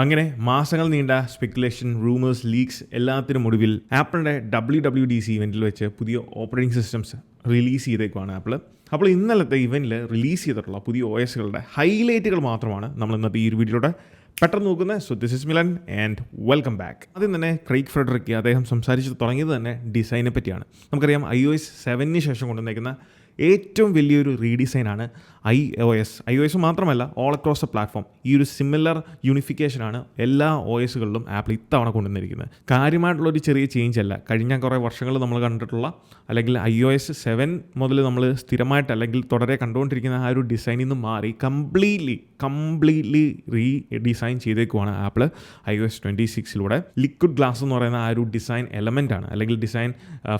അങ്ങനെ മാസങ്ങൾ നീണ്ട സ്പെക്കുലേഷൻ, റൂമേഴ്സ്, ലീക്സ് എല്ലാത്തിനും ഒടുവിൽ ആപ്പിളിൻ്റെ WWDC ഇവൻറ്റിൽ വെച്ച് പുതിയ ഓപ്പറേറ്റിംഗ് സിസ്റ്റംസ് റിലീസ് ചെയ്തേക്കുവാണ് ആപ്പിൾ. അപ്പോൾ ഇന്നലത്തെ ഇവൻറ്റിൽ റിലീസ് ചെയ്തിട്ടുള്ള പുതിയ OSകളുടെ ഹൈലൈറ്റുകൾ മാത്രമാണ് നമ്മൾ ഇന്നത്തെ ഈ ഒരു വീഡിയോയുടെ പെട്ടെന്ന് നോക്കുന്നത്. So this is Milan and welcome back. ആദ്യം തന്നെ ക്രെയ്ഗ് ഫ്രെഡറിക് അദ്ദേഹം സംസാരിച്ച് തുടങ്ങിയത് തന്നെ ഡിസൈനെ പറ്റിയാണ്. നമുക്കറിയാം iOS 7 ശേഷം കൊണ്ടുവന്നേക്കുന്ന ഏറ്റവും വലിയൊരു റീഡിസൈനാണ് iOS മാത്രമല്ല ഓൾ അക്രോസ് ദ പ്ലാറ്റ്ഫോം. ഈ ഒരു സിമിലർ യൂണിഫിക്കേഷനാണ് എല്ലാ OSകളിലും ആപ്പിൾ ഇത്തവണ കൊണ്ടുവന്നിരിക്കുന്നത്. കാര്യമായിട്ടുള്ളൊരു ചെറിയ ചേഞ്ച് അല്ല. കഴിഞ്ഞ കുറേ വർഷങ്ങൾ നമ്മൾ കണ്ടിട്ടുള്ള അല്ലെങ്കിൽ iOS 7 മുതൽ നമ്മൾ സ്ഥിരമായിട്ട് അല്ലെങ്കിൽ തുടരെ കണ്ടുകൊണ്ടിരിക്കുന്ന ആ ഒരു ഡിസൈനിൽ നിന്ന് മാറി കംപ്ലീറ്റ്ലി റീഡിസൈൻ ചെയ്തേക്കുവാണ് ആപ്പിൾ iOS 26 ലിക്വിഡ് ഗ്ലാസ് എന്ന് പറയുന്ന ആ ഒരു ഡിസൈൻ എലമെൻ്റാണ് അല്ലെങ്കിൽ ഡിസൈൻ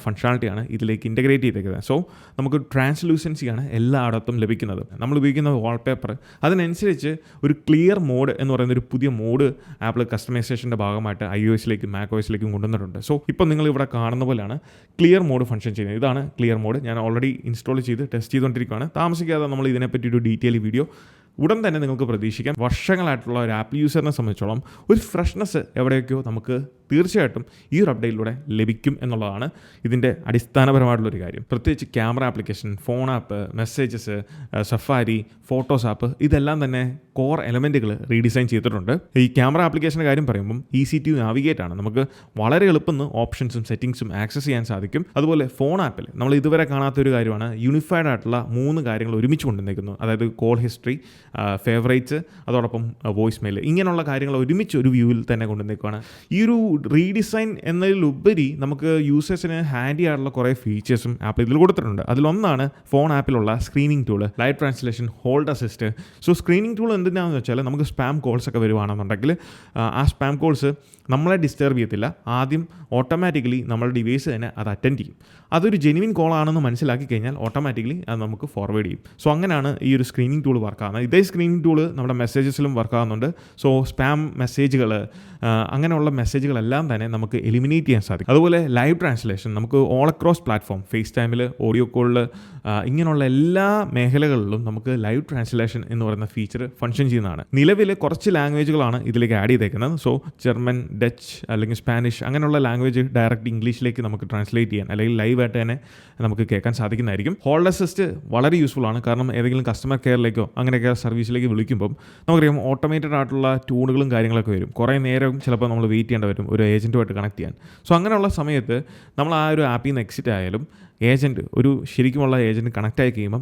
ഫങ്ഷണാലിറ്റിയാണ് ഇതിലേക്ക് ഇൻ്റഗ്രേറ്റ് ചെയ്തേക്കുന്നത്. സോ നമുക്ക് ട്രാൻസ്ലൂസൻസിയാണ് എല്ലായിടത്തും ലഭിക്കുന്നത്. നമ്മൾ ഉപയോഗിക്കുന്ന വാൾപേപ്പർ അതിനനുസരിച്ച് ഒരു ക്ലിയർ മോഡ് എന്ന് പറയുന്ന ഒരു പുതിയ മോഡ് ആപ്പിൾ കസ്റ്റമൈസേഷൻ്റെ ഭാഗമായിട്ട് iOSലേക്കും macOSലേക്കും കൊണ്ടുവന്നിട്ടുണ്ട്. സോ ഇപ്പോൾ നിങ്ങൾ ഇവിടെ കാണുന്ന പോലെയാണ് ക്ലിയർ മോഡ് ഫംഗ്ഷൻ ചെയ്യുന്നത്. ഇതാണ് ക്ലിയർ മോഡ്. ഞാൻ ഓൾറെഡി ഇൻസ്റ്റാൾ ചെയ്ത് ടെസ്റ്റ് ചെയ്തുകൊണ്ടിരിക്കുകയാണ്. താമസിക്കാതെ നമ്മൾ ഇതിനെപ്പറ്റി ഒരു ഡീറ്റെയിൽ വീഡിയോ ഉടൻ തന്നെ നിങ്ങൾക്ക് പ്രതീക്ഷിക്കാം. വർഷങ്ങളായിട്ടുള്ള ഒരു ആപ്പിൾ യൂസറിനെ സംബന്ധിച്ചോളം ഒരു ഫ്രഷ്നെസ് എവിടെയൊക്കെയോ നമുക്ക് തീർച്ചയായിട്ടും ഈ ഒരു അപ്ഡേറ്റിലൂടെ ലഭിക്കും എന്നുള്ളതാണ് ഇതിൻ്റെ അടിസ്ഥാനപരമായിട്ടുള്ളൊരു കാര്യം. പ്രത്യേകിച്ച് camera application, phone app, messages, safari, photos app ഇതെല്ലാം തന്നെ കോർ എലമെൻറ്റുകൾ റീഡിസൈൻ ചെയ്തിട്ടുണ്ട്. ഈ ക്യാമറ ആപ്ലിക്കേഷൻ്റെ കാര്യം പറയുമ്പം easy to navigate ആണ്. നമുക്ക് വളരെ എളുപ്പം ഓപ്ഷൻസും സെറ്റിങ്സും ആക്സസ് ചെയ്യാൻ സാധിക്കും. അതുപോലെ ഫോൺ ആപ്പിൽ നമ്മൾ ഇതുവരെ കാണാത്തൊരു കാര്യമാണ് യൂണിഫൈഡ് ആയിട്ടുള്ള 3 കാര്യങ്ങൾ ഒരുമിച്ച് കൊണ്ടുവന്നേക്കുന്നു. അതായത് കോൾ ഹിസ്റ്ററി, ഫേവറേറ്റ്സ്, അതോടൊപ്പം വോയിസ് മെയിൽ, ഇങ്ങനെയുള്ള കാര്യങ്ങൾ ഒരുമിച്ച് ഒരു വ്യൂവിൽ തന്നെ കൊണ്ടുവന്നേക്കുവാണ്. ഈ ഒരു റീഡിസൈൻ എന്നതിലുപരി നമുക്ക് യൂസേഴ്സിന് ഹാൻഡി ആയിട്ടുള്ള കുറേ ഫീച്ചേഴ്സും ആപ്പിൾ ഇതിൽ കൊടുത്തിട്ടുണ്ട്. അതിലൊന്നാണ് ഫോൺ ആപ്പിലുള്ള screening tool, live translation, hold assist. So screening tool എന്തിനാണെന്ന് വെച്ചാൽ നമുക്ക് സ്പാം കോൾസ് ഒക്കെ വരുവാണെന്നുണ്ടെങ്കിൽ ആ സ്പാം കോൾസ് നമ്മളെ ഡിസ്റ്റർബ് ചെയ്യത്തില്ല. ആദ്യം ഓട്ടോമാറ്റിക്കലി നമ്മുടെ ഡിവൈസ് തന്നെ അത് അറ്റൻഡ് ചെയ്യും. അതൊരു ജെനുവിൻ കോൾ ആണെന്ന് മനസ്സിലാക്കി കഴിഞ്ഞാൽ ഓട്ടോമാറ്റിക്കലി അത് നമുക്ക് ഫോർവേഡ് ചെയ്യും. സോ അങ്ങനെയാണ് ഈ ഒരു സ്ക്രീനിങ് ടൂൾ വർക്കാകുന്നത്. ഇതേ സ്ക്രീനിങ് ടൂൾ നമ്മുടെ മെസ്സേജസിലും വർക്കാകുന്നുണ്ട്. സോ സ്പാം മെസ്സേജുകൾ, അങ്ങനെയുള്ള മെസ്സേജുകളെല്ലാം തന്നെ നമുക്ക് എലിമിനേറ്റ് ചെയ്യാൻ സാധിക്കും. അതുപോലെ ലൈവ് ട്രാൻസ്ലേഷൻ നമുക്ക് ഓൾ അക്രോസ് പ്ലാറ്റ്ഫോം, ഫേസ് ടൈമിൽ, ഓഡിയോ കോളിൽ, ഇങ്ങനെയുള്ള എല്ലാ മേഖലകളിലും നമുക്ക് ലൈവ് ട്രാൻസ്ലേഷൻ എന്ന് പറയുന്ന ഫീച്ചർ ഫങ്ഷൻ ചെയ്യുന്നതാണ്. നിലവിൽ കുറച്ച് ലാംഗ്വേജുകളാണ് ഇതിലേക്ക് ആഡ് ചെയ്തേക്കുന്നത്. സോ ജർമ്മൻ, ഡച്ച് അല്ലെങ്കിൽ സ്പാനിഷ് അങ്ങനെയുള്ള ലാംഗ്വേജ് ഡയറക്റ്റ് ഇംഗ്ലീഷിലേക്ക് നമുക്ക് ട്രാൻസ്ലേറ്റ് ചെയ്യാൻ അല്ലെങ്കിൽ ലൈവായിട്ട് തന്നെ നമുക്ക് കേൾക്കാൻ സാധിക്കുന്നതായിരിക്കും. ഹോൾഡ് അസിസ്റ്റ് വളരെ യൂസ്ഫുൾ ആണ്. കാരണം ഏതെങ്കിലും കസ്റ്റമർ കെയറിലേക്കോ അങ്ങനെയൊക്കെ സർവീസിലേക്ക് വിളിക്കുമ്പം നമുക്കറിയാം ഓട്ടോമേറ്റഡ് ആയിട്ടുള്ള ട്യൂണുകളും കാര്യങ്ങളൊക്കെ വരും. കുറേ നേരം ചിലപ്പോൾ നമ്മൾ വെയിറ്റ് ചെയ്യേണ്ടി വരും ഒരു ഏജൻറ്റുമായിട്ട് കണക്ട് ചെയ്യാൻ. സോ അങ്ങനെയുള്ള സമയത്ത് നമ്മൾ ആ ഒരു ആപ്പിൽ നിന്ന് എക്സിറ്റ് ആയാലും ഏജൻറ്റ്, ഒരു ശരിക്കുമുള്ള ഏജൻറ്റ് കണക്റ്റ് ആയി കഴിയുമ്പം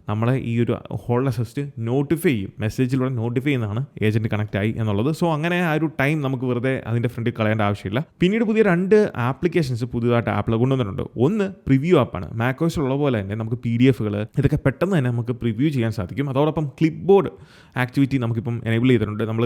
നമ്മളെ ഈ ഒരു ഹോൾഡ് അസിസ്റ്റ് നോട്ടിഫൈ ചെയ്യും. മെസ്സേജിലൂടെ നോട്ടിഫൈ ചെയ്യുന്നതാണ് ഏജൻറ്റ് കണക്റ്റ് ആയി എന്നുള്ളത്. സോ അങ്ങനെ ആ ഒരു ടൈം നമുക്ക് വെറുതെ അതിൻ്റെ ഫ്രണ്ടിൽ കളയേണ്ട ആവശ്യമില്ല. പിന്നീട് പുതിയ 2 ആപ്ലിക്കേഷൻസ് പുതിയതായിട്ട് ആപ്പിൾ കൊണ്ടുവന്നിട്ടുണ്ട്. ഒന്ന് പ്രിവ്യൂ ആപ്പാണ്. macOSലുള്ള പോലെ തന്നെ നമുക്ക് PDFകൾ ഇതൊക്കെ പെട്ടെന്ന് തന്നെ നമുക്ക് പ്രിവ്യൂ ചെയ്യാൻ സാധിക്കും. അതോടൊപ്പം ക്ലിപ്പ് ബോർഡ് ആക്ടിവിറ്റി നമുക്കിപ്പം എനേബിൾ ചെയ്തിട്ടുണ്ട്. നമ്മൾ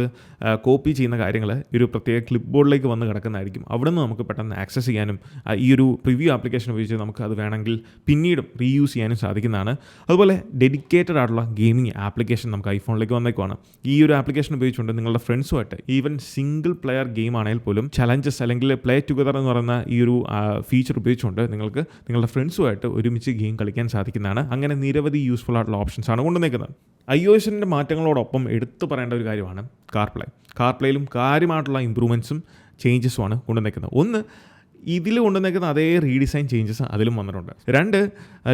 കോപ്പി ചെയ്യുന്ന കാര്യങ്ങൾ ഒരു പ്രത്യേക ക്ലിപ്പ് ബോർഡിലേക്ക് വന്ന് കിടക്കുന്നതായിരിക്കും. അവിടെ നിന്ന് നമുക്ക് പെട്ടെന്ന് ആക്സസ് ചെയ്യാനും ഈ ഒരു പ്രിവ്യൂ ആപ്ലിക്കേഷൻ ഉപയോഗിച്ച് നമുക്ക് അത് വേണമെങ്കിൽ പിന്നീടും റീയൂസ് ചെയ്യാനും സാധിക്കുന്നതാണ്. അതുപോലെ ഡെഡിക്കേറ്റഡ് ആയിട്ടുള്ള ഗെയിമിംഗ് ആപ്ലിക്കേഷൻ നമുക്ക് ഐഫോണിലേക്ക് വന്നേക്കുവാണ്. ഈ ഒരു ആപ്ലിക്കേഷൻ ഉപയോഗിച്ചുകൊണ്ട് നിങ്ങളുടെ ഫ്രണ്ട്സുമായിട്ട് ഈവൻ സിംഗിൾ പ്ലെയർ ഗെയിം ആണെങ്കിൽ പോലും ചലഞ്ചസ് അല്ലെങ്കിൽ പ്ലേ ടുഗദർ എന്ന് പറയുന്ന ഈ ഒരു ഫീച്ചർ ഉപയോഗിച്ചുകൊണ്ട് നിങ്ങൾക്ക് നിങ്ങളുടെ ഫ്രണ്ട്സുമായിട്ട് ഒരുമിച്ച് ഗെയിം കളിക്കാൻ സാധിക്കുന്നതാണ്. അങ്ങനെ നിരവധി യൂസ്ഫുൾ ആയിട്ടുള്ള ഓപ്ഷൻസ് ആണ് കൊണ്ടുവന്നേക്കുന്നത്. iOSൻ്റെ മാറ്റങ്ങളോടൊപ്പം എടുത്തു പറയേണ്ട ഒരു കാര്യമാണ് കാർപ്ലേയിലും കാര്യമായിട്ടുള്ള ഇമ്പ്രൂവ്മെൻറ്റ്സും ചേഞ്ചസുമാണ് കൊണ്ടുവന്നേക്കുന്നത്. ഒന്ന്, ഇതിൽ കൊണ്ടുവന്നേക്കുന്ന അതേ റീഡിസൈൻ ചേഞ്ചസ് അതിലും വന്നിട്ടുണ്ട്. 2,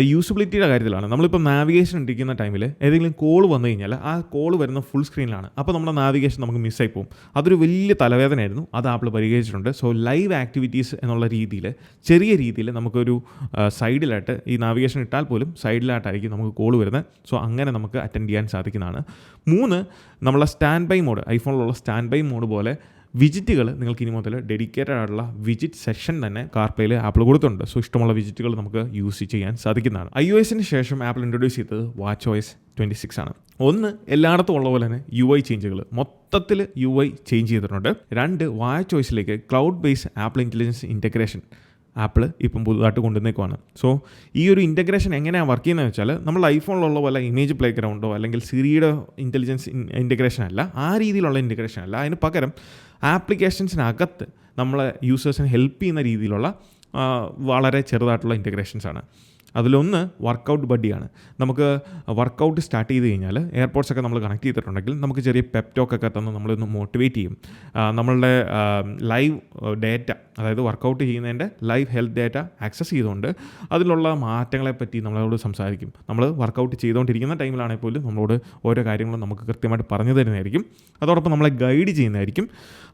യൂസബിലിറ്റിയുടെ കാര്യത്തിലാണ്. നമ്മളിപ്പോൾ നാവിഗേഷൻ ഇരിക്കുന്ന ടൈമിൽ ഏതെങ്കിലും കോൾ വന്നു കഴിഞ്ഞാൽ ആ കോൾ വരുന്ന ഫുൾ സ്ക്രീനിലാണ്. അപ്പോൾ നമ്മുടെ നാവിഗേഷൻ നമുക്ക് മിസ്സായി പോകും. അതൊരു വലിയ തലവേദനയായിരുന്നു. അത് ആപ്പിൾ പരിഹരിച്ചിട്ടുണ്ട്. സോ ലൈവ് ആക്ടിവിറ്റീസ് എന്നുള്ള രീതിയിൽ ചെറിയ രീതിയിൽ നമുക്കൊരു സൈഡിലായിട്ട് ഈ നാവിഗേഷൻ ഇട്ടാൽ പോലും സൈഡിലായിട്ടായിരിക്കും നമുക്ക് കോൾ വരുന്നത്. സോ അങ്ങനെ നമുക്ക് അറ്റൻഡ് ചെയ്യാൻ സാധിക്കുന്നതാണ്. 3, നമ്മളെ സ്റ്റാൻഡ് ബൈ മോഡ്, ഐഫോണിലുള്ള സ്റ്റാൻഡ് ബൈ മോഡ് പോലെ വിജിറ്റുകൾ നിങ്ങൾക്ക് ഇനി മുതൽ ഡെഡിക്കേറ്റഡ് ആയിട്ടുള്ള വിജിറ്റ് സെഷൻ തന്നെ കാർപ്ലേയിൽ ആപ്പിൾ കൊടുത്തിട്ടുണ്ട്. സോ ഇഷ്ടമുള്ള വിജിറ്റുകൾ നമുക്ക് യൂസ് ചെയ്യാൻ സാധിക്കുന്നതാണ്. iOSന് ശേഷം ആപ്പിൾ ഇൻട്രൊഡ്യൂസ് ചെയ്തത് WatchOS 26 ആണ്. ഒന്ന്, എല്ലായിടത്തും ഉള്ള പോലെ തന്നെ UI ചേഞ്ചുകൾ, മൊത്തത്തിൽ UI ചേഞ്ച് ചെയ്തിട്ടുണ്ട്. 2, WatchOSലേക്ക് cloud based Apple intelligence integration Apple ഇപ്പം പുതുതായിട്ട് കൊണ്ടുവന്നേക്കുവാണ്. സോ ഈ ഒരു ഇൻ്റഗ്രേഷൻ എങ്ങനെയാണ് വർക്ക് ചെയ്യുന്നതെന്ന് വെച്ചാൽ നമ്മൾ ഐഫോണിലുള്ള പോലെ ഇമേജ് പ്ലേ ഗ്രൗണ്ടോ അല്ലെങ്കിൽ സിറിയുടെ ഇൻ്റലിജൻസ് ഇൻ്റഗ്രേഷൻ അല്ല, ആ രീതിയിലുള്ള ഇൻ്റഗ്രേഷൻ അല്ല. അതിന് പകരം ആപ്ലിക്കേഷൻസിനകത്ത് നമ്മളെ യൂസേഴ്സിനെ ഹെൽപ്പ് ചെയ്യുന്ന രീതിയിലുള്ള വളരെ ചെറുതായിട്ടുള്ള ഇൻ്റഗ്രേഷൻസ് ആണ്. അതിലൊന്ന് വർക്കൗട്ട് ബഡ്ഡിയാണ്. നമുക്ക് വർക്കൗട്ട് സ്റ്റാർട്ട് ചെയ്ത് കഴിഞ്ഞാൽ എയർപോഡ്സൊക്കെ നമ്മൾ കണക്ട് ചെയ്തിട്ടുണ്ടെങ്കിൽ നമുക്ക് ചെറിയ പെപ്റ്റോക്കൊക്കെ തന്ന് നമ്മളൊന്ന് മോട്ടിവേറ്റ് ചെയ്യും. നമ്മളുടെ ലൈവ് ഡേറ്റ, അതായത് വർക്കൗട്ട് ചെയ്യുന്നതിൻ്റെ ലൈവ് ഹെൽത്ത് ഡേറ്റ ആക്സസ് ചെയ്തുകൊണ്ട് അതിലുള്ള മാറ്റങ്ങളെപ്പറ്റി നമ്മളോട് സംസാരിക്കും. നമ്മൾ വർക്കൗട്ട് ചെയ്തുകൊണ്ടിരിക്കുന്ന ടൈമിലാണെങ്കിൽ പോലും നമ്മളോട് ഓരോ കാര്യങ്ങളും നമുക്ക് കൃത്യമായിട്ട് പറഞ്ഞു തരുന്നതായിരിക്കും. അതോടൊപ്പം നമ്മളെ ഗൈഡ് ചെയ്യുന്നതായിരിക്കും.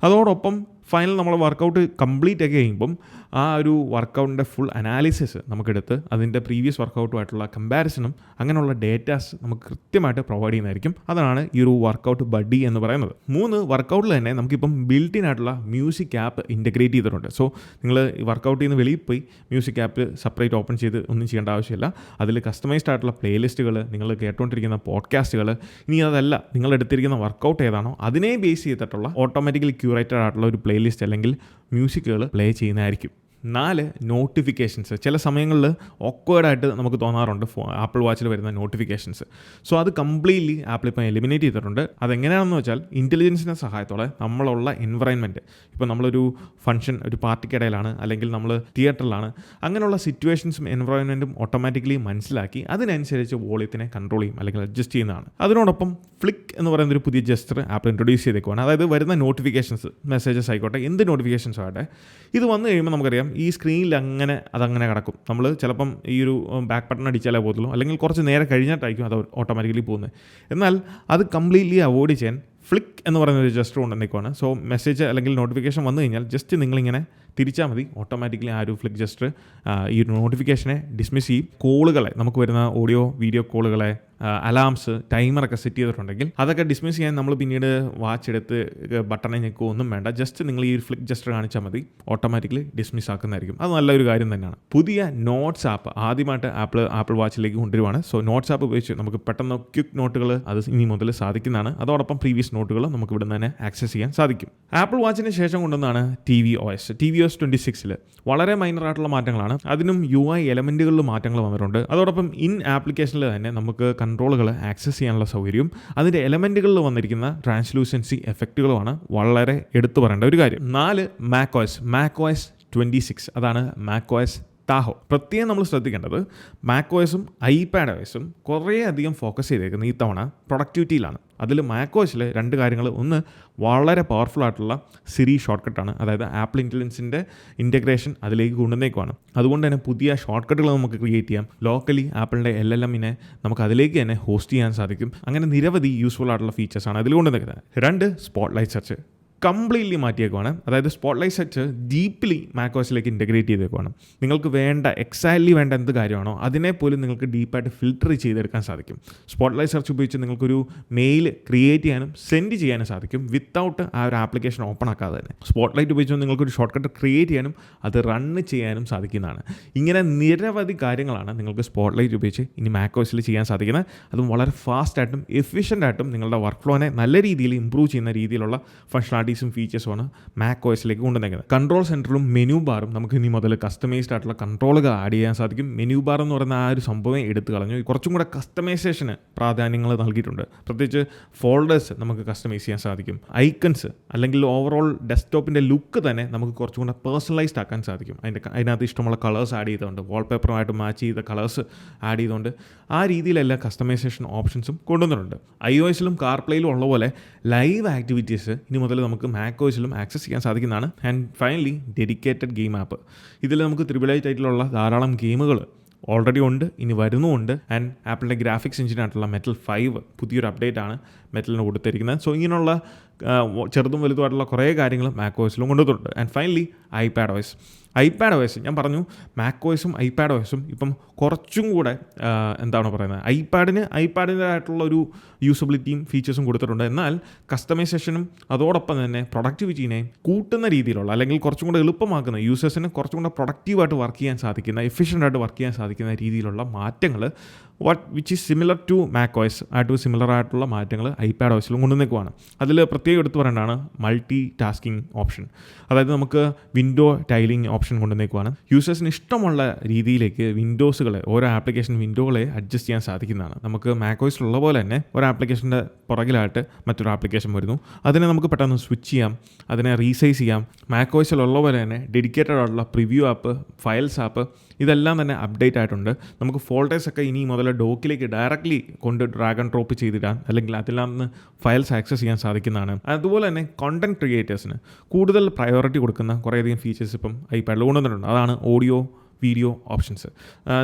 അതോടൊപ്പം ഫൈനൽ നമ്മൾ വർക്കൗട്ട് കംപ്ലീറ്റ് ആക്കി കഴിയുമ്പം ആ ഒരു വർക്കൗട്ടിൻ്റെ ഫുൾ അനാലിസിസ് നമുക്കെടുത്ത് അതിൻ്റെ പ്രീവിയസ് വർക്കൗട്ടുമായിട്ടുള്ള കമ്പാരിസണും അങ്ങനെയുള്ള ഡേറ്റാസ് നമുക്ക് കൃത്യമായിട്ട് പ്രൊവൈഡ് ചെയ്യുന്നതായിരിക്കും. അതാണ് ഈ ഒരു വർക്കൗട്ട് ബഡ്ഡി എന്ന് പറയുന്നത്. 3 വർക്കൗട്ടിൽ തന്നെ നമുക്കിപ്പം ബിൽറ്റ് ഇൻ ആയിട്ടുള്ള മ്യൂസിക് ആപ്പ് ഇൻ്റഗ്രേറ്റ് ചെയ്തിട്ടുണ്ട്. സോ നിങ്ങൾ വർക്കൗട്ട് ചെയ്യുന്ന വെളിയിൽ പോയി മ്യൂസിക് ആപ്പ് സെപ്പറേറ്റ് ഓപ്പൺ ചെയ്ത് ഒന്നും ചെയ്യേണ്ട ആവശ്യമില്ല. അതിൽ കസ്റ്റമൈസ്ഡ് ആയിട്ടുള്ള പ്ലേലിസ്റ്റുകൾ, നിങ്ങൾ കേട്ടുകൊണ്ടിരിക്കുന്ന പോഡ്കാസ്റ്റുകൾ, ഇനി അതല്ല നിങ്ങൾ എടുത്തിരിക്കുന്ന വർക്കൗട്ട് ഏതാണോ അതിനെ ബേസ് ചെയ്തിട്ടുള്ള ഓട്ടോമാറ്റിക്കലി ക്യൂറേറ്റഡ് ആയിട്ടുള്ള ഒരു പ്ലേലിസ്റ്റ് അല്ലെങ്കിൽ മ്യൂസിക്കുകൾ പ്ലേ ചെയ്യുന്നതായിരിക്കും. 4 നോട്ടിഫിക്കേഷൻസ്. ചില സമയങ്ങളിൽ ഓക്വേർഡായിട്ട് നമുക്ക് തോന്നാറുണ്ട് ആപ്പിൾ വാച്ചിൽ വരുന്ന നോട്ടിഫിക്കേഷൻസ്. സോ അത് കംപ്ലീറ്റ്ലി ആപ്പിൾ ഇപ്പം എലിമിനേറ്റ് ചെയ്തിട്ടുണ്ട്. അതെങ്ങനെയാണെന്ന് വെച്ചാൽ ഇൻ്റലിജൻസിൻ്റെ സഹായത്തോടെ നമ്മളുള്ള എൻവറൈൻമെൻറ്റ്, ഇപ്പോൾ നമ്മളൊരു ഫംഗ്ഷൻ, ഒരു പാർട്ടിക്കിടയിലാണ്, അല്ലെങ്കിൽ നമ്മൾ തിയേറ്ററിലാണ്, അങ്ങനെയുള്ള സിറ്റുവേഷൻസും എൻവറോൺമെൻറ്റും ഓട്ടോമാറ്റിക്കലി മനസ്സിലാക്കി അതിനനുസരിച്ച് വോളിയത്തിനെ കൺട്രോൾ ചെയ്യും അല്ലെങ്കിൽ അഡ്ജസ്റ്റ് ചെയ്യുന്നതാണ്. അതിനോടൊപ്പം ഫ്ലിക്ക് എന്ന് പറയുന്നൊരു പുതിയ ജസ്റ്റർ ആപ്പിൾ ഇൻട്രൊഡ്യൂസ് ചെയ്തേക്കുവാണ്. അതായത് വരുന്ന നോട്ടിഫിക്കേഷൻസ്, മെസ്സേജസ് ആയിക്കോട്ടെ, എന്ത് നോട്ടിഫിക്കേഷൻസ് ആകട്ടെ, ഇത് വന്നു കഴിയുമ്പോൾ നമുക്കറിയാം ഈ സ്ക്രീനിൽ അതങ്ങനെ കിടക്കും. നമ്മൾ ചിലപ്പം ഈ ഒരു ബാക്ക് ബട്ടൺ അടിച്ചാലേ പോകത്തുള്ളൂ, അല്ലെങ്കിൽ കുറച്ച് നേരെ കഴിഞ്ഞിട്ടായിരിക്കും അത് ഓട്ടോമാറ്റിക്കലി പോകുന്നത്. എന്നാൽ അത് കംപ്ലീറ്റ്ലി അവോയ്ഡ് ചെയ്യാൻ ഫ്ലിക്ക് എന്ന് പറയുന്ന ഒരു ജസ്റ്റർ കൊണ്ടുവന്നേക്കുവാണ്. സോ മെസ്സേജ് അല്ലെങ്കിൽ നോട്ടിഫിക്കേഷൻ വന്നു കഴിഞ്ഞാൽ ജസ്റ്റ് നിങ്ങളിങ്ങനെ തിരിച്ചാൽ മതി, ഓട്ടോമാറ്റിക്കലി ആ ഒരു ഫ്ലിക്ക് ജസ്റ്റർ ഈ ഒരു നോട്ടിഫിക്കേഷനെ ഡിസ്മിസ് ചെയ്യും. കോളുകളെ, നമുക്ക് വരുന്ന ഓഡിയോ വീഡിയോ കോളുകളെ, അലാംസ്, ടൈമറൊക്കെ സെറ്റ് ചെയ്തിട്ടുണ്ടെങ്കിൽ അതൊക്കെ ഡിസ്മിസ് ചെയ്യാൻ നമ്മൾ പിന്നീട് വാച്ച് എടുത്ത് ബട്ടണെ ഞെക്കുകയോ ഒന്നും വേണ്ട. ജസ്റ്റ് നിങ്ങൾ ഈ ഫ്ലിക്ക് ജസ്റ്റർ കാണിച്ചാൽ മതി, ഓട്ടോമാറ്റിക്കലി ഡിസ്മിസ് ആക്കുന്നതായിരിക്കും. അത് നല്ലൊരു കാര്യം തന്നെയാണ്. പുതിയ നോട്ട്സ് ആപ്പ് ആദ്യമായിട്ട് ആപ്പിൾ വാച്ചിലേക്ക് കൊണ്ടുവരുവാണ്. സോ നോട്ട്സ് ആപ്പ് ഉപയോഗിച്ച് നമുക്ക് പെട്ടെന്ന് ക്വിക്ക് നോട്ടുകൾ അത് ഇനി മുതൽ സാധിക്കുന്നതാണ്. അതോടൊപ്പം പ്രീവിയസ് നോട്ടുകൾ നമുക്ക് ഇവിടെ നിന്ന് തന്നെ ആക്സസ് ചെയ്യാൻ സാധിക്കും. ആപ്പിൾ വാച്ചിന് ശേഷം കൊണ്ടുവന്നാണ് tvOS 26 വളരെ മൈനറായിട്ടുള്ള മാറ്റങ്ങളാണ്. അതിനും UI എലമെൻറ്റുകളിൽ മാറ്റങ്ങൾ വന്നിട്ടുണ്ട്. അതോടൊപ്പം ഇൻ ആപ്ലിക്കേഷനിൽ തന്നെ നമുക്ക് കൺട്രോളുകൾ ആക്സസ് ചെയ്യാനുള്ള സൗകര്യവും അതിൻ്റെ എലമെൻറ്റുകളിൽ വന്നിരിക്കുന്ന ട്രാൻസ്ലൂസൻസി എഫക്റ്റുകളുമാണ് വളരെ എടുത്തു പറയേണ്ട ഒരു കാര്യം. 4 macOS 26, അതാണ് macOS താഹോ. പ്രത്യേകം നമ്മൾ ശ്രദ്ധിക്കേണ്ടത് macOSഉം iPadOSഉം കുറേയധികം ഫോക്കസ് ചെയ്തേക്കുന്നത് ഈ തവണ പ്രൊഡക്ടിവിറ്റിയിലാണ്. അതിൽ macOSൽ 2 കാര്യങ്ങൾ. ഒന്ന്, വളരെ പവർഫുൾ ആയിട്ടുള്ള സിരി ഷോർട്ട് കട്ടാണ്. അതായത് ആപ്പിൾ ഇൻ്റലിജൻസിൻ്റെ ഇൻ്റഗ്രേഷൻ അതിലേക്ക് കൊണ്ടുവന്നേക്കുവാണ്. അതുകൊണ്ട് തന്നെ പുതിയ ഷോർട്ട് കട്ടുകൾ നമുക്ക് ക്രിയേറ്റ് ചെയ്യാം. ലോക്കലി ആപ്പിളിൻ്റെ LLMനെ നമുക്ക് അതിലേക്ക് തന്നെ ഹോസ്റ്റ് ചെയ്യാൻ സാധിക്കും. അങ്ങനെ നിരവധി യൂസ്ഫുൾ ആയിട്ടുള്ള ഫീച്ചേഴ്സാണ് അതിൽ കൊണ്ടുവന്നേക്കുന്നത്. 2, സ്പോട്ട്ലൈറ്റ് സെർച്ച് കംപ്ലീറ്റ്ലി മാറ്റിയേക്കുവാണ്. അതായത് സ്പോട്ട്ലൈറ്റ് സെർച്ച് ഡീപ്ലി macOSലേക്ക് ഇൻ്റഗ്രേറ്റ് ചെയ്തേക്കുവാണ്. നിങ്ങൾക്ക് എക്സാക്ട്ലി വേണ്ട എന്ത് കാര്യമാണോ അതിനെപ്പോലും നിങ്ങൾക്ക് ഡീപ്പായിട്ട് ഫിൽറ്റർ ചെയ്തെടുക്കാൻ സാധിക്കും. സ്പോട്ട്ലൈറ്റ് സെർച്ച് ഉപയോഗിച്ച് നിങ്ങൾക്കൊരു മെയിൽ ക്രിയേറ്റ് ചെയ്യാനും സെൻഡ് ചെയ്യാനും സാധിക്കും വിത്തൗട്ട് ആ ഒരു ആപ്ലിക്കേഷൻ ഓപ്പൺ ആക്കാതെ തന്നെ. സ്പോട്ട്ലൈറ്റ് ഉപയോഗിച്ച് നിങ്ങൾക്കൊരു ഷോർട്ട് കട്ട് ക്രിയേറ്റ് ചെയ്യാനും അത് റണ്ണ് ചെയ്യാനും സാധിക്കുന്നതാണ്. ഇങ്ങനെ നിരവധി കാര്യങ്ങളാണ് നിങ്ങൾക്ക് സ്പോട്ട്ലൈറ്റ് ഉപയോഗിച്ച് ഇനി macOSൽ ചെയ്യാൻ സാധിക്കുന്നത്. അതും വളരെ ഫാസ്റ്റായിട്ടും എഫിഷ്യൻ്റായിട്ടും നിങ്ങളുടെ വർക്ക് ഫ്ലോനെ നല്ല രീതിയിൽ ഇമ്പ്രൂവ് ചെയ്യുന്ന രീതിയിലുള്ള ഫംഗ്ഷനാലിറ്റീസും ഫീച്ചേഴ്സുമാണ് macOSലേക്ക് കൊണ്ടുവന്നേക്കുന്നത്. കൺട്രോൾ സെൻറ്ററും മെനു ബാറും നമുക്ക് ഇനി മുതൽ കസ്റ്റമൈസ്ഡ് ആയിട്ടുള്ള കൺട്രോളുകൾ ആഡ് ചെയ്യാൻ സാധിക്കും. മെനു ബാർ എന്ന് പറയുന്ന ആ ഒരു സംഭവം എടുത്തു കളഞ്ഞു. കുറച്ചും കൂടെ കസ്റ്റമൈസേഷന് പ്രാധാന്യങ്ങൾ നൽകിയിട്ടുണ്ട്. പ്രത്യേകിച്ച് ഫോൾഡേഴ്സ് നമുക്ക് കസ്റ്റമൈസ് ചെയ്യാൻ സാധിക്കും. ഐക്കൺസ് അല്ലെങ്കിൽ ഓവറോൾ ഡെസ്ക്ടോപ്പിൻ്റെ ലുക്ക് തന്നെ നമുക്ക് കുറച്ചും കൂടെ പേഴ്സണലൈസ്ഡ് ആക്കാൻ സാധിക്കും. അതിനകത്ത് ഇഷ്ടമുള്ള കളേഴ്സ് ആഡ് ചെയ്തുകൊണ്ട്, വാൾപേപ്പറുമായിട്ട് മാച്ച് ചെയ്ത കളേഴ്സ് ആഡ് ചെയ്തുകൊണ്ട് ആ രീതിയിലെല്ലാം കസ്റ്റമൈസേഷൻ ഓപ്ഷൻസും കൊണ്ടുവന്നിട്ടുണ്ട്. iOSലും കാർപ്ലേയിലും ഉള്ള പോലെ ലൈവ് ആക്ടിവിറ്റീസ് ഇനി മുതൽ നമുക്ക് macOSലും ആക്സസ് ചെയ്യാൻ സാധിക്കുന്നതാണ്. And finally dedicated game app. ഇതിൽ നമുക്ക് AAA ടൈറ്റിലുള്ള ധാരാളം ഗെയിമുകൾ ഓൾറെഡി ഉണ്ട്, ഇനി വരുന്നുമുണ്ട്. ആൻഡ് ആപ്പിളിൻ്റെ ഗ്രാഫിക്സ് എഞ്ചിനായിട്ടുള്ള മെറ്റൽ 5 പുതിയൊരു അപ്ഡേറ്റ് ആണ് മെറ്റലിന് കൊടുത്തിരിക്കുന്നത്. സോ ഇങ്ങനെയുള്ള ചെറുതും വലുതുമായിട്ടുള്ള കുറേ കാര്യങ്ങൾ macOSലും കൊണ്ടുവന്നിട്ടുണ്ട്. ആൻഡ് ഫൈനലി iPadOS ഞാൻ പറഞ്ഞു, macOSഉം iPadOSഉം ഇപ്പം കുറച്ചും കൂടെ എന്താണ് പറയുന്നത്, ഐപാഡിൻ്റെതായിട്ടുള്ള ഒരു യൂസബിലിറ്റിയും ഫീച്ചേഴ്സും കൊടുത്തിട്ടുണ്ട്. എന്നാൽ കസ്റ്റമൈസേഷനും അതോടൊപ്പം തന്നെ പ്രൊഡക്ടിവിറ്റീനെ കൂട്ടുന്ന രീതിയിലുള്ള, അല്ലെങ്കിൽ കുറച്ചും കൂടെ എളുപ്പമാക്കുന്ന, യൂസേഴ്സിന് കുറച്ചും കൂടെ പ്രൊഡക്റ്റീവായിട്ട് വർക്ക് ചെയ്യാൻ സാധിക്കുന്ന, എഫിഷ്യൻ്റായിട്ട് വർക്ക് ചെയ്യാൻ സാധിക്കുന്ന രീതിയിലുള്ള മാറ്റങ്ങൾ which is similar to macOS ആയിട്ട് സിമിലർ ആയിട്ടുള്ള മാറ്റങ്ങൾ iPadOSലും കൊണ്ടുവന്നേക്കുവാണ്. അതിൽ പ്രത്യേകം പ്രത്യേകം എടുത്ത് പറയേണ്ടതാണ് മൾട്ടി ടാസ്കിങ് ഓപ്ഷൻ. അതായത് നമുക്ക് വിൻഡോ ടൈലിംഗ് ഓപ്ഷൻ കൊണ്ടുവന്നേക്കുവാണ്. യൂസേഴ്സിന് ഇഷ്ടമുള്ള രീതിയിലേക്ക് വിൻഡോസുകളെ, ഓരോ ആപ്ലിക്കേഷൻ വിൻഡോകളെ അഡ്ജസ്റ്റ് ചെയ്യാൻ സാധിക്കുന്നതാണ്. നമുക്ക് മാക്കോയ്സിലുള്ള പോലെ തന്നെ ഒരു ആപ്ലിക്കേഷൻ്റെ പുറകിലായിട്ട് മറ്റൊരു ആപ്ലിക്കേഷൻ വരുന്നു. അതിനെ നമുക്ക് പെട്ടെന്ന് സ്വിച്ച് ചെയ്യാം, അതിനെ റീസൈസ് ചെയ്യാം. മാക്കോയ്സിലുള്ള പോലെ തന്നെ ഡെഡിക്കേറ്റഡ് ആയിട്ടുള്ള പ്രിവ്യൂ ആപ്പ്, ഫയൽസ് ആപ്പ്, ഇതെല്ലാം തന്നെ അപ്ഡേറ്റ് ആയിട്ടുണ്ട്. നമുക്ക് ഫോൾഡേഴ്സൊക്കെ ഇനി മുതൽ ഡോക്കിലേക്ക് ഡയറക്റ്റ്ലി കൊണ്ട് ഡ്രാഗ് ആൻഡ് ഡ്രോപ്പ് ചെയ്തിടാൻ, അല്ലെങ്കിൽ അതിൽ നിന്ന് ഫയൽസ് ആക്സസ് ചെയ്യാൻ സാധിക്കുന്നതാണ്. അതുപോലെ തന്നെ കോണ്ടന്റ് ക്രിയേറ്റേഴ്സിന് കൂടുതൽ പ്രയോറിറ്റി കൊടുക്കുന്ന കുറേയധികം ഫീച്ചേഴ്സ് ഇപ്പം ഐപാഡിൽ കൊണ്ടുവന്നിട്ടുണ്ട്. അതാണ് ഓഡിയോ വീഡിയോ ഓപ്ഷൻസ്.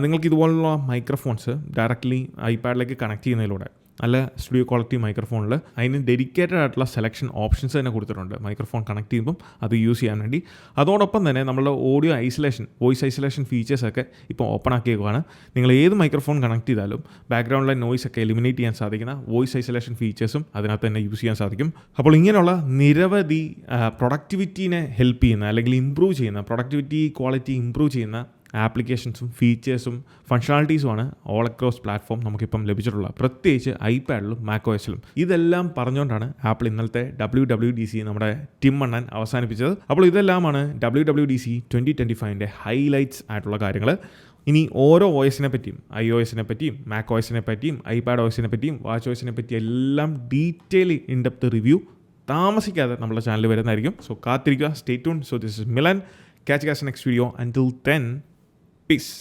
നിങ്ങൾക്ക് ഇതുപോലുള്ള മൈക്രോഫോൺസ് ഡയറക്റ്റ്ലി ഐപാഡിലേക്ക് കണക്ട് ചെയ്യുന്നതിലൂടെ, നല്ല സ്റ്റുഡിയോ ക്വാളിറ്റി മൈക്രോഫോണിൽ അതിന് ഡെഡിക്കേറ്റഡ് ആയിട്ടുള്ള സെലക്ഷൻ ഓപ്ഷൻസ് തന്നെ കൊടുത്തിട്ടുണ്ട് മൈക്രോഫോൺ കണക്ട് ചെയ്യുമ്പം അത് യൂസ് ചെയ്യാൻ വേണ്ടി. അതോടൊപ്പം തന്നെ നമ്മളുടെ ഓഡിയോ ഐസൊലേഷൻ, വോയിസ് ഐസൊലേഷൻ ഫീച്ചേഴ്സൊക്കെ ഇപ്പോൾ ഓപ്പൺ ആക്കിയേക്കുവാണ്. നിങ്ങൾ ഏത് മൈക്രോഫോൺ കണക്ട് ചെയ്താലും ബാക്ക്ഗ്രൗണ്ടിലെ നോയ്സ് ഒക്കെ എലിമിനേറ്റ് ചെയ്യാൻ സാധിക്കുന്ന വോയിസ് ഐസൊലേഷൻ ഫീച്ചേഴ്സും അതിനകത്ത് തന്നെ യൂസ് ചെയ്യാൻ സാധിക്കും. അപ്പോൾ ഇങ്ങനെയുള്ള നിരവധി പ്രൊഡക്ടിവിറ്റീനെ ഹെൽപ്പ് ചെയ്യുന്ന, അല്ലെങ്കിൽ ഇമ്പ്രൂവ് ചെയ്യുന്ന, പ്രൊഡക്ടിവിറ്റി ക്വാളിറ്റി ഇമ്പ്രൂവ് ചെയ്യുന്ന ആപ്ലിക്കേഷൻസും ഫീച്ചേഴ്സും ഫങ്ഷണാലിറ്റീസുമാണ് ഓൾ അക്രോസ് പ്ലാറ്റ്ഫോം നമുക്കിപ്പം ലഭിച്ചിട്ടുള്ളത്, പ്രത്യേകിച്ച് ഐപാഡിലും മാക്കോഎസിലും. ഇതെല്ലാം പറഞ്ഞുകൊണ്ടാണ് ആപ്പിൾ ഇന്നലത്തെ WWDC നമ്മുടെ ടിം അണ്ണൻ അവസാനിപ്പിച്ചത്. അപ്പോൾ ഇതെല്ലാമാണ് WWDC 2025 ഹൈലൈറ്റ്സ് ആയിട്ടുള്ള കാര്യങ്ങൾ. ഇനി ഓരോ OSനെ പറ്റിയും, iOSനെ പറ്റിയും, മാക്കോഎസിനെ പറ്റിയും, ഐപാഡ് OSനെ പറ്റിയും, വാച്ച് OSനെ പറ്റിയും എല്ലാം ഡീറ്റെയിൽ ഇൻഡെപ്ത് റിവ്യൂ താമസിക്കാതെ നമ്മുടെ ചാനൽ വരുന്നതായിരിക്കും. സോ കാത്തിരിക്കുക, stay tune. So this is Milan. Catch you guys in the next video. Until then, peace.